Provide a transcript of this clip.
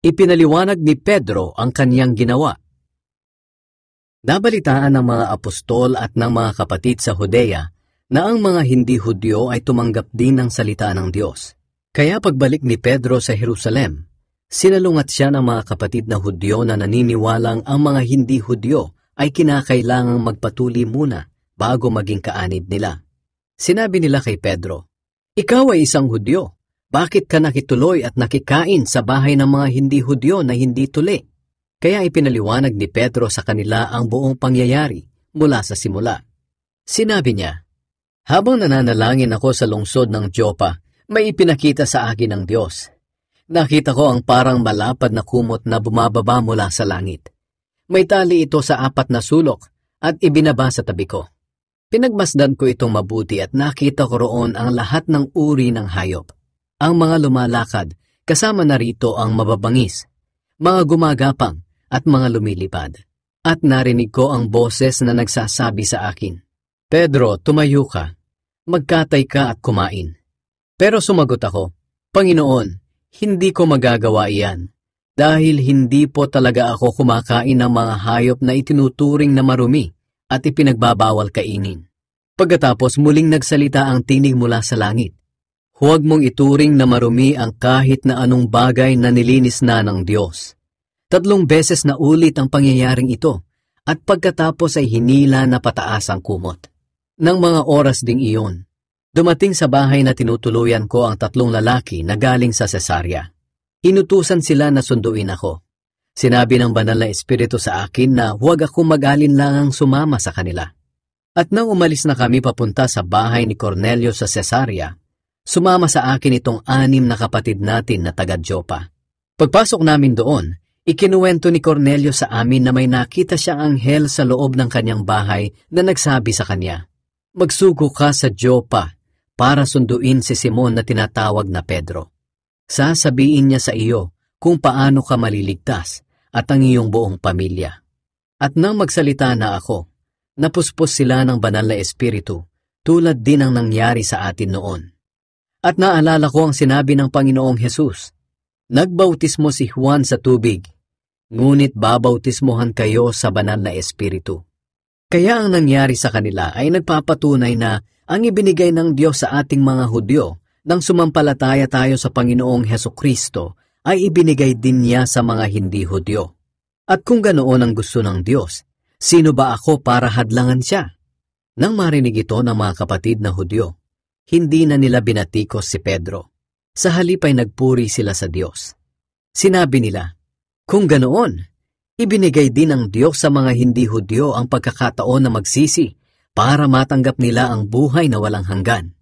Ipinaliwanag ni Pedro ang kaniyang ginawa. Nabalitaan ng mga apostol at ng mga kapatid sa Judea na ang mga hindi Hudyo ay tumanggap din ng salita ng Diyos. Kaya pagbalik ni Pedro sa Jerusalem, sinalungat siya ng mga kapatid na Hudyo na naniniwalang ang mga hindi Hudyo ay kinakailangang magpatuli muna bago maging kaanib nila. Sinabi nila kay Pedro, "Ikaw ay isang Hudyo. Bakit ka nakituloy at nakikain sa bahay ng mga hindi Hudyo na hindi tuli?" Kaya ipinaliwanag ni Pedro sa kanila ang buong pangyayari mula sa simula. Sinabi niya, "Habang nananalangin ako sa lungsod ng Joppa, may ipinakita sa akin ng Diyos. Nakita ko ang parang malapad na kumot na bumababa mula sa langit. May tali ito sa 4 na sulok at ibinaba sa tabi ko. Pinagmasdan ko itong mabuti at nakita ko roon ang lahat ng uri ng hayop. Ang mga lumalakad, kasama na rito ang mababangis, mga gumagapang at mga lumilipad. At narinig ko ang boses na nagsasabi sa akin, 'Pedro, tumayo ka, magkatay ka at kumain.' Pero sumagot ako, 'Panginoon, hindi ko magagawa iyan, dahil hindi po talaga ako kumakain ng mga hayop na itinuturing na marumi at ipinagbabawal kainin.' Pagkatapos muling nagsalita ang tinig mula sa langit, 'Huwag mong ituring na marumi ang kahit na anong bagay na nilinis na ng Diyos.' 3 beses na ulit ang pangyayaring ito, at pagkatapos ay hinila na pataas ang kumot. Nang mga oras ding iyon, dumating sa bahay na tinutuluyan ko ang 3 lalaki na galing sa Cesarea. Inutusan sila na sunduin ako. Sinabi ng Banal na Espiritu sa akin na huwag ako mag-alinlangang sumama sa kanila. At nang umalis na kami papunta sa bahay ni Cornelio sa Cesarea, sumama sa akin itong 6 na kapatid natin na taga-Joppa. Pagpasok namin doon, ikinuwento ni Cornelio sa amin na may nakita siyang anghel sa loob ng kanyang bahay na nagsabi sa kanya, "Magsugo ka sa Joppa para sunduin si Simon na tinatawag na Pedro. Sasabihin niya sa iyo kung paano ka maliligtas at ang iyong buong pamilya." At nang magsalita na ako, napuspos sila ng Banal na Espiritu tulad din ang nangyari sa atin noon. At naalala ko ang sinabi ng Panginoong Hesus, "Nagbautismo si Juan sa tubig, ngunit babautismohan kayo sa Banal na Espiritu." Kaya ang nangyari sa kanila ay nagpapatunay na ang ibinigay ng Diyos sa ating mga Hudyo nang sumampalataya tayo sa Panginoong Hesukristo ay ibinigay din niya sa mga hindi Hudyo. At kung ganoon ang gusto ng Diyos, sino ba ako para hadlangan siya? Nang marinig ito ng mga kapatid na Hudyo, hindi na nila binatikos si Pedro. Sa halip ay nagpuri sila sa Diyos. Sinabi nila, "Kung ganoon, ibinigay din ng Diyos sa mga hindi Hudyo ang pagkakataon na magsisi para matanggap nila ang buhay na walang hanggan."